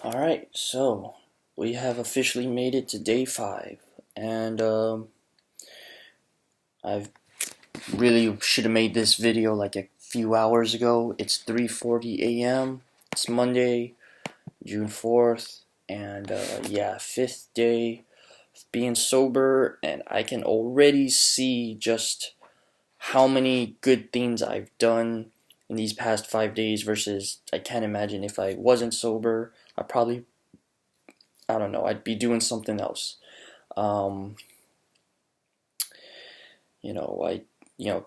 Alright, so we have officially made it to day 5, and I really should have made this video like a few hours ago. It's 3:40 a.m. It's Monday, June 4th, and yeah, 5th day of being sober, and I can already see just how many good things I've done in these past 5 days versus I can't imagine if I wasn't sober. I don't know, I'd be doing something else. Um, you know,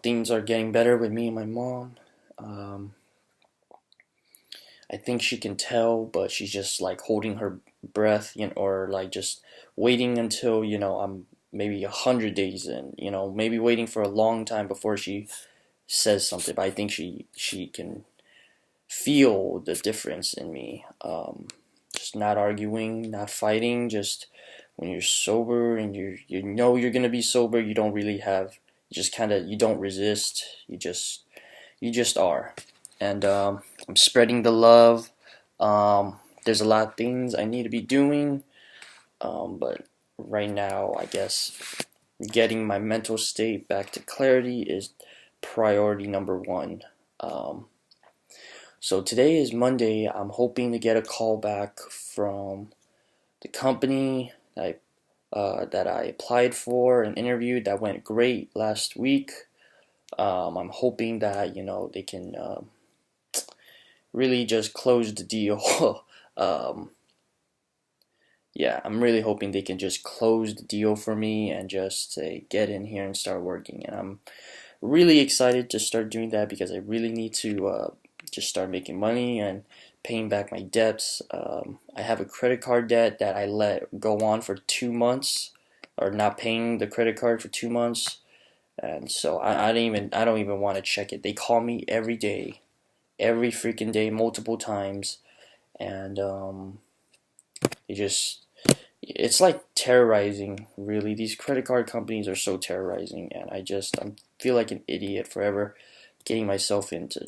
things are getting better with me and my mom. Um, I think she can tell, but she's just like holding her breath, or like just waiting until, I'm maybe 100 days in, maybe waiting for a long time before she says something. But I think she can feel the difference in me. Just not arguing, not fighting, just when you're sober and you know you're gonna be sober, you don't really have, you just kind of, you don't resist, you just are. And I'm spreading the love. There's a lot of things I need to be doing, but right now I guess getting my mental state back to clarity is priority number one. um, so today is Monday. I'm hoping to get a call back from the company that I applied for and interviewed that went great last week. I'm hoping that they can really just close the deal. um, yeah, I'm really hoping they can just close the deal for me and just say get in here and start working. And I'm really excited to start doing that because I really need to just start making money and paying back my debts. I have a credit card debt that I let go on for 2 months, or not paying the credit card for 2 months, and so I don't even want to check it. They call me every day, every freaking day, multiple times, and they just it's like terrorizing. Really, these credit card companies are so terrorizing, and I feel like an idiot forever getting myself into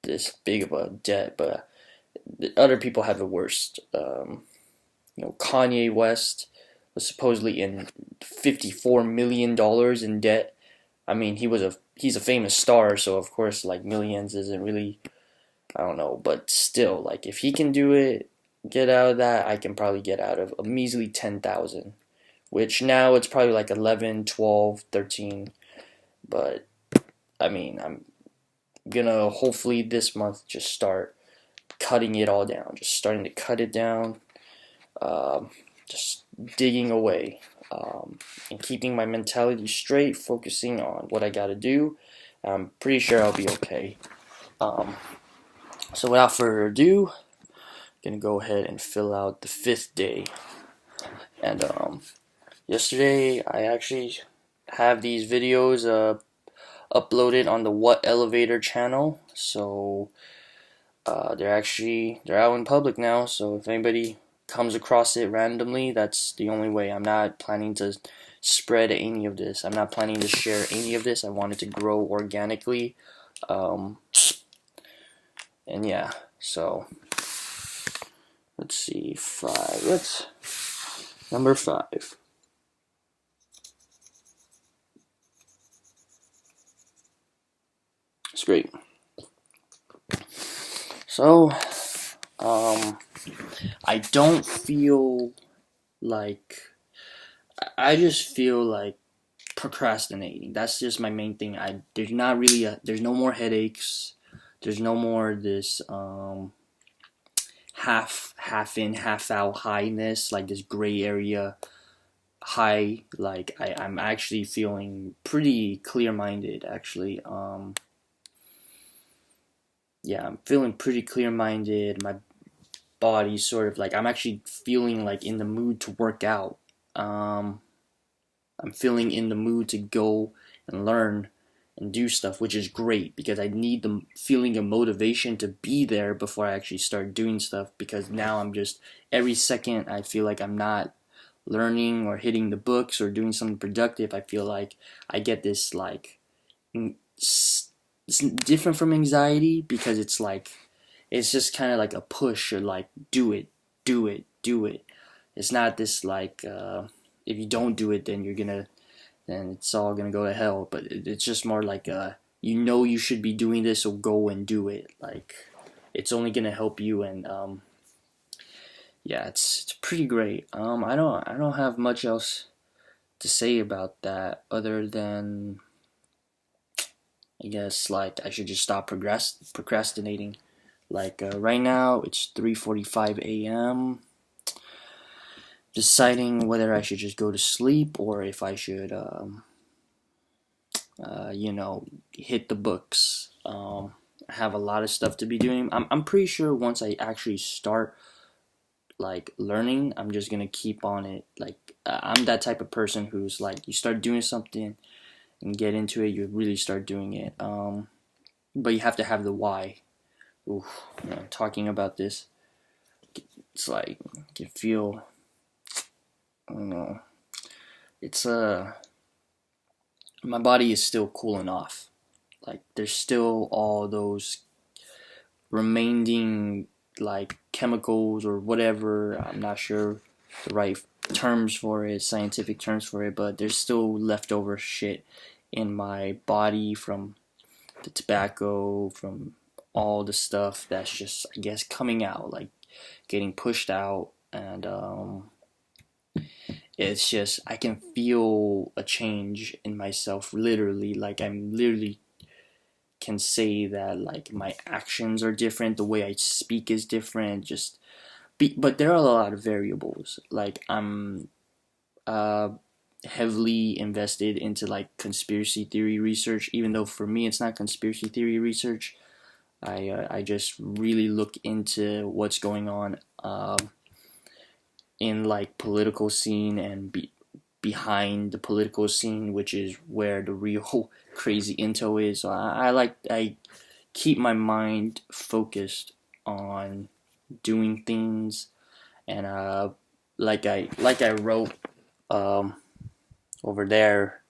this big of a debt. But the other people have the worst. Kanye West was supposedly in $54 million in debt. I mean, he's a famous star, so of course, like, millions isn't really, I don't know, but still, like, if he can do it, get out of that, I can probably get out of a measly 10,000, which now it's probably like 11, 12, 13. But I mean, I'm gonna hopefully this month just start cutting it all down, just starting to cut it down, um, just digging away, and keeping my mentality straight, focusing on what I gotta do. I'm pretty sure I'll be okay. Um, so without further ado, I'm gonna go ahead and fill out the 5th day. And yesterday I actually have these videos uploaded on the What Elevator channel. So they're out in public now. So if anybody comes across it randomly, that's the only way. I'm not planning to spread any of this. I'm not planning to share any of this. I want it to grow organically. Um, and yeah, so let's see, number 5. It's great. So, I don't feel like, I just feel like procrastinating. That's just my main thing. There's no more headaches. There's no more this half in, half out highness, like this gray area high. Like, I'm actually feeling pretty clear minded, actually. Yeah, I'm feeling pretty clear minded. My body sort of like, I'm actually feeling like in the mood to work out. Um, I'm feeling in the mood to go and learn and do stuff, which is great because I need the feeling of motivation to be there before I actually start doing stuff. Because now I'm just, every second I feel like I'm not learning or hitting the books or doing something productive, I feel like I get this, like, it's different from anxiety because it's like, it's just kind of like a push, or like, do it, do it, do it. It's not this like if you don't do it, then it's all gonna go to hell. But it's just more like you know you should be doing this, so go and do it. Like it's only gonna help you, and yeah, it's pretty great. I don't have much else to say about that other than I guess like I should just stop procrastinating. Like right now it's 3:45 a.m. Deciding whether I should just go to sleep or if I should hit the books. I have a lot of stuff to be doing. I'm pretty sure once I actually start like learning, I'm just gonna keep on it. Like I'm that type of person who's like you start doing something and get into it, you really start doing it. But you have to have the why. Oof, talking about this, it's like I can feel. I don't know. It's my body is still cooling off. Like there's still all those remaining like chemicals or whatever. I'm not sure the right terms for it, scientific terms for it, but there's still leftover shit in my body from the tobacco, from all the stuff that's just I guess coming out, like getting pushed out, and it's just I can feel a change in myself literally. Like I'm literally can say that like my actions are different, the way I speak is different, but there are a lot of variables. Like I'm uh heavily invested into like conspiracy theory research, even though for me it's not conspiracy theory research. I just really look into what's going on in like political scene and behind the political scene, which is where the real crazy intel is. So I keep my mind focused on doing things, and like I wrote um, over there,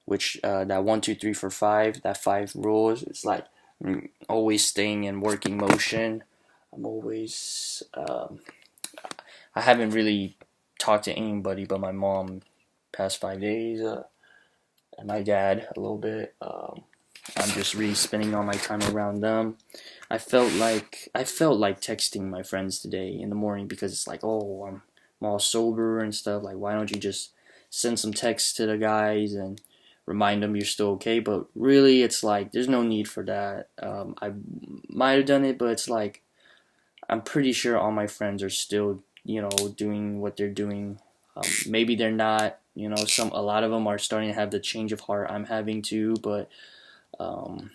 which that 1, 2, 3, 4, 5, that 5 rules. It's like I'm always staying in working motion. I'm always I haven't really talked to anybody but my mom past 5 days, and my dad a little bit. I'm just really spending all my time around them. I felt like texting my friends today in the morning because it's like, oh, I'm all sober and stuff. Like, why don't you just send some texts to the guys and remind them you're still okay? But really, it's like there's no need for that. I might have done it, but it's like I'm pretty sure all my friends are still, doing what they're doing. Maybe they're not. A lot of them are starting to have the change of heart I'm having too. But um,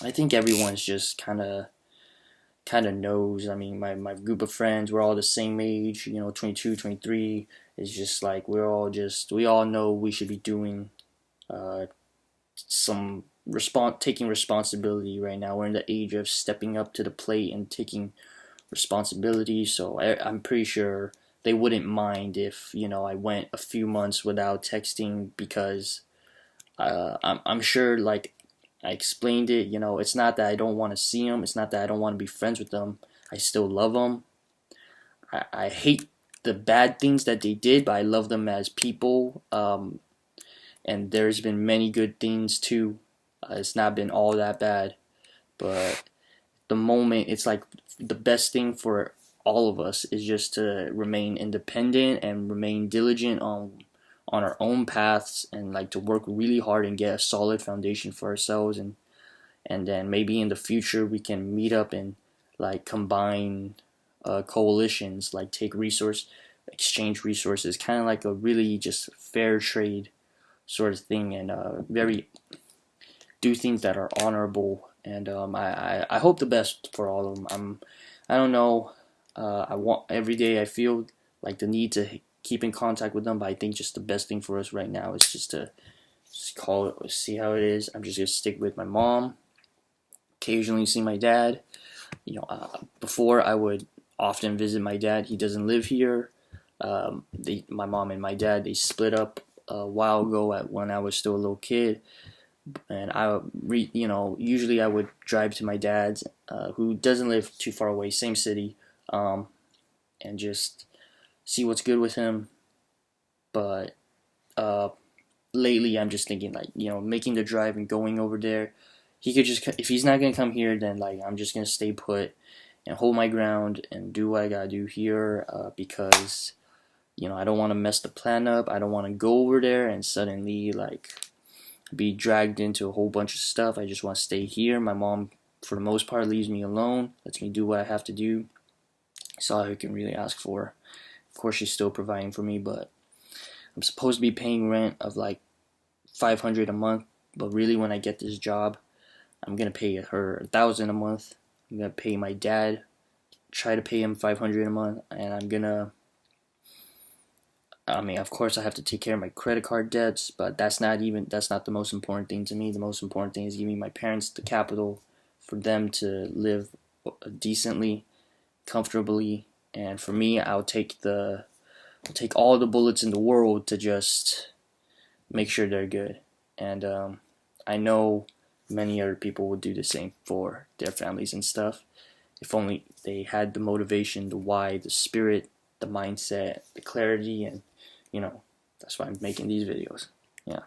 I think everyone's just kind of knows. I mean, my group of friends, we're all the same age. 22, 23. It's just like we all know we should be doing uh, some taking responsibility right now. We're in the age of stepping up to the plate and taking responsibility. So I'm pretty sure they wouldn't mind if I went a few months without texting because I'm sure like I explained it. It's not that I don't want to see them. It's not that I don't want to be friends with them. I still love them. I hate the bad things that they did, but I love them as people. And there's been many good things too. It's not been all that bad, but the moment it's like the best thing for all of us is just to remain independent and remain diligent on our own paths and like to work really hard and get a solid foundation for ourselves, and then maybe in the future we can meet up and like combine coalitions, like exchange resources, kind of like a really just fair trade sort of thing, and very do things that are honorable. And I hope the best for all of them. I don't know. I want every day. I feel like the need to keep in contact with them, but I think just the best thing for us right now is just to just call it, see how it is. I'm just gonna stick with my mom. Occasionally see my dad. Before I would often visit my dad. He doesn't live here. My mom and my dad, they split up a while ago when I was still a little kid, and usually I would drive to my dad's, who doesn't live too far away, same city. Um, and just see what's good with him. But uh, lately, I'm just thinking like, making the drive and going over there. He could just, if he's not gonna come here, then like I'm just gonna stay put and hold my ground and do what I gotta do here, because I don't want to mess the plan up. I don't want to go over there and suddenly like be dragged into a whole bunch of stuff. I just want to stay here. My mom, for the most part, leaves me alone, lets me do what I have to do. That's all I can really ask for. Of course, she's still providing for me, but I'm supposed to be paying rent of like $500 a month. But really, when I get this job, I'm gonna pay her $1,000 a month. I'm gonna pay my dad, try to pay him $500 a month, and I mean, of course, I have to take care of my credit card debts, but that's not the most important thing to me. The most important thing is giving my parents the capital for them to live decently, comfortably, and for me, I'll take all the bullets in the world to just make sure they're good. And I know many other people would do the same for their families and stuff. If only they had the motivation, the why, the spirit, the mindset, the clarity, and that's why I'm making these videos. Yeah.